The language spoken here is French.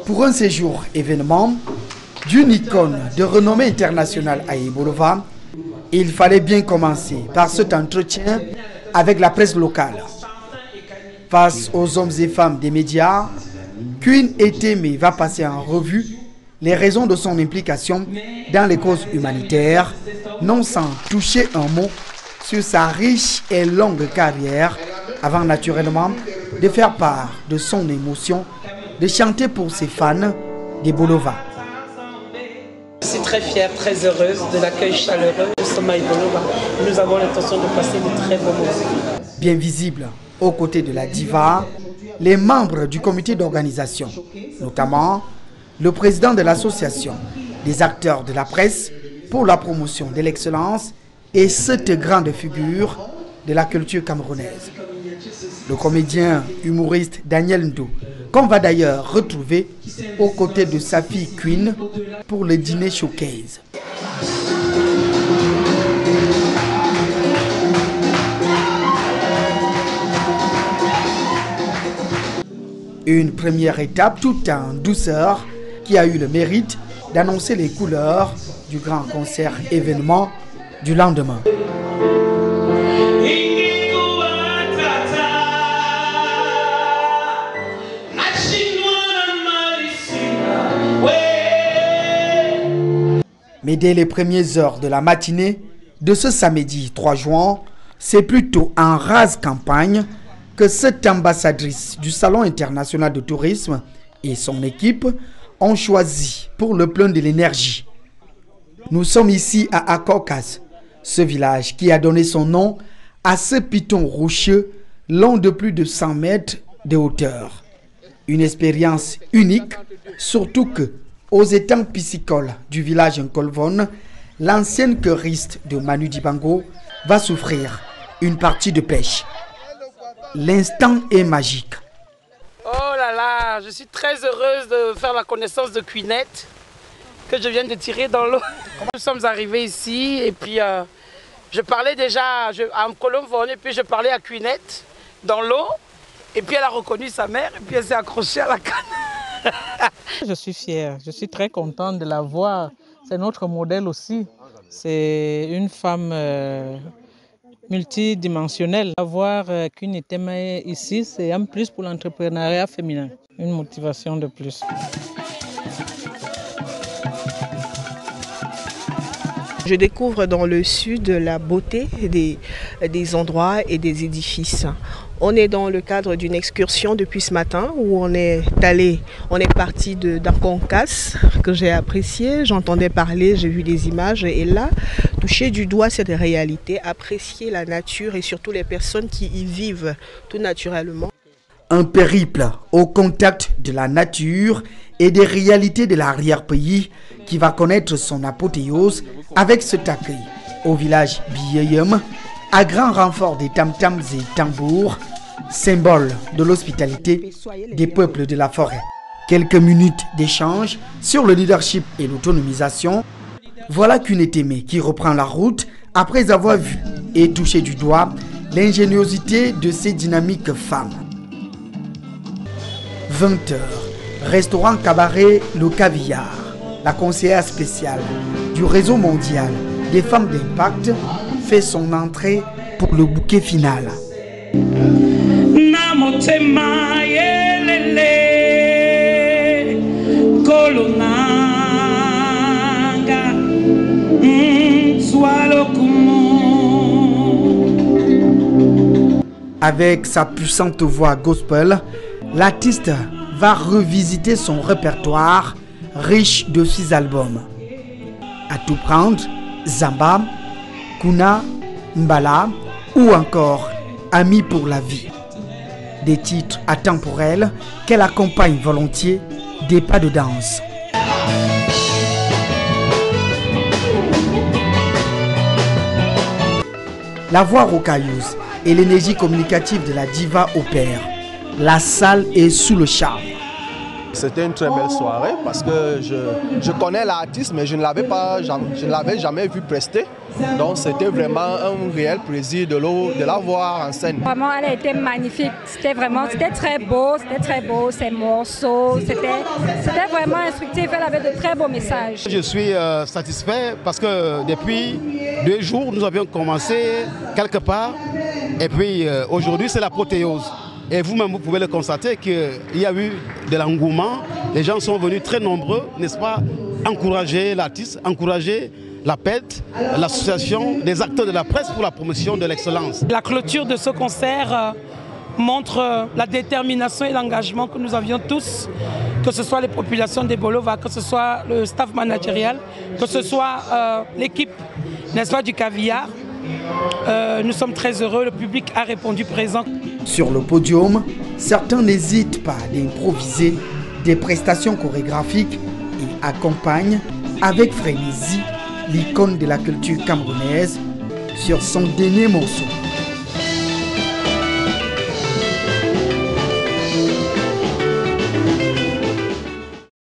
Pour un séjour événement d'une icône de renommée internationale à Ibolova, il fallait bien commencer par cet entretien avec la presse locale. Face aux hommes et femmes des médias, Queen Eteme va passer en revue les raisons de son implication dans les causes humanitaires, non sans toucher un mot sur sa riche et longue carrière, avant naturellement de faire part de son émotion, de chanter pour ses fans d'Ibolova. Je suis très fière, très heureuse de l'accueil chaleureux de Soma Ibolova. Nous avons l'intention de passer de très beaux moments. Bien visible aux côtés de la diva, les membres du comité d'organisation, notamment le président de l'association des acteurs de la presse pour la promotion de l'excellence et cette grande figure de la culture camerounaise. Le comédien humoriste Daniel Ndou, qu'on va d'ailleurs retrouver aux côtés de sa fille Queen pour le dîner showcase. Une première étape tout en douceur qui a eu le mérite d'annoncer les couleurs du grand concert événement du lendemain. Mais dès les premières heures de la matinée de ce samedi 3 juin, c'est plutôt en rase campagne que cette ambassadrice du Salon international de tourisme et son équipe ont choisi pour le plein de l'énergie. Nous sommes ici à Akokas, ce village qui a donné son nom à ce piton rocheux long de plus de 100 mètres de hauteur. Une expérience unique, surtout que, aux étangs piscicoles du village Nkolvon, l'ancienne choriste de Manu Dibango va souffrir une partie de pêche. L'instant est magique. Oh là là, je suis très heureuse de faire la connaissance de Queenette que je viens de tirer dans l'eau. Nous sommes arrivés ici et puis je parlais déjà à Nkolvon et puis je parlais à Queenette dans l'eau et puis elle a reconnu sa mère et puis elle s'est accrochée à la canne. Je suis fière, je suis très contente de la voir. C'est notre modèle aussi. C'est une femme multidimensionnelle. Avoir Queen Eteme ici, c'est un plus pour l'entrepreneuriat féminin. Une motivation de plus. Je découvre dans le sud la beauté des endroits et des édifices. On est dans le cadre d'une excursion depuis ce matin où on est parti d'Akonkas que j'ai apprécié, j'entendais parler, j'ai vu des images et là, toucher du doigt cette réalité, apprécier la nature et surtout les personnes qui y vivent tout naturellement. Un périple au contact de la nature et des réalités de l'arrière-pays qui va connaître son apothéose avec cet accueil au village Biyeyem, à grand renfort des tam-tams et tambours, symbole de l'hospitalité des peuples de la forêt. Quelques minutes d'échange sur le leadership et l'autonomisation. Voilà Queen Eteme qui reprend la route après avoir vu et touché du doigt l'ingéniosité de ces dynamiques femmes. 20h, restaurant cabaret Le Cavillard, la conseillère spéciale du réseau mondial des femmes d'impact, fait son entrée pour le bouquet final. Avec sa puissante voix gospel, l'artiste va revisiter son répertoire riche de 6 albums. À tout prendre, Zamba, Kuna, Mbala ou encore Amis pour la vie. Des titres atemporels qu'elle accompagne volontiers des pas de danse. La voix rocailleuse et l'énergie communicative de la diva opèrent. La salle est sous le charme. C'était une très belle soirée parce que je connais l'artiste mais je ne l'avais jamais vu prester. Donc c'était vraiment un réel plaisir de la voir en scène. Vraiment, elle a été magnifique. C'était très beau, ces morceaux. C'était vraiment instructif, elle avait de très beaux messages. Je suis satisfait parce que depuis 2 jours, nous avions commencé quelque part. Et puis aujourd'hui, c'est l'apothéose. Et vous-même, vous pouvez le constater qu'il y a eu de l'engouement. Les gens sont venus très nombreux, n'est-ce pas, encourager l'artiste, encourager la PET, l'association des acteurs de la presse pour la promotion de l'excellence. La clôture de ce concert montre la détermination et l'engagement que nous avions tous, que ce soit les populations des Bolova, que ce soit le staff managérial, que ce soit l'équipe, n'est-ce pas, du Caviar. Nous sommes très heureux, le public a répondu présent. Sur le podium, certains n'hésitent pas d'improviser des prestations chorégraphiques et accompagnent avec frénésie l'icône de la culture camerounaise sur son dernier morceau.